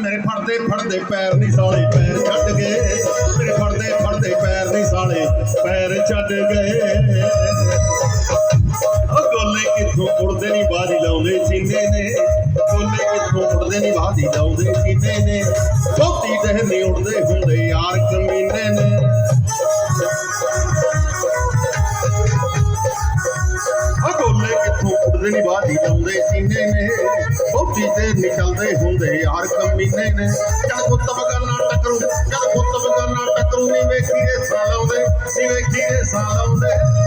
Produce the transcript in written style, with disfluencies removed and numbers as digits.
ਮੇਰੇ ਫੜਦੇ ਫੜਦੇ ਪੈਰ ਨਹੀਂ ਸਾਲੇ ਪੈਰ ਛੱਡ ਗਏ। ਮੇਰੇ ਫੜਦੇ ਫੜਦੇ ਪੈਰ ਨਹੀਂ ਸਾਲੇ ਪੈਰ ਛੱਡ ਗਏ। ਉਹ ਗੋਲੇ ਕਿੱਥੋਂ ਉੜਦੇ ਨਹੀਂ ਬਾਜੀ ਲਾਉਂਦੇ ਸੀਨੇ ਨੇ। ਗੋਲੇ ਕਿੱਥੋਂ ਉੜਦੇ ਨਹੀਂ ਬਾਜੀ ਲਾਉਂਦੇ ਸੀਨੇ ਨੇ। ਬਹੁਤੀ ਦੇਰ ਨਹੀਂ ਉੜਦੇ ਹੁੰਦੇ ਯਾਰ ਕਮੀਨੇ ਨੇ। ਗੋਲੇ ਕਿੱਥੋਂ ਉੜਦੇ ਨਹੀਂ ਬਾਜੀ ਲਾਉਂਦੇ ਸੀਨੇ ਨੇ। ਬਹੁਤੀ ਦੇਰ ਨਹੀਂ ਚੱਲਦੇ ਹੁੰਦੇ ਯਾਰ ਕਮੀਨੇ ਨੇ। ਜਦ ਪੁੱਤ ਮਗਰ ਨਾ ਟੱਕਰੂ, ਜਦ ਪੁੱਤ ਮਗਰ ਨਾ ਟੱਕਰੂ, ਨੀ ਵੇਖੀ ਦੇ ਸਾਲ ਆਉਂਦੇ, ਨੀ ਵੇਖੀ ਦੇ ਸਾਲ ਆਉਂਦੇ।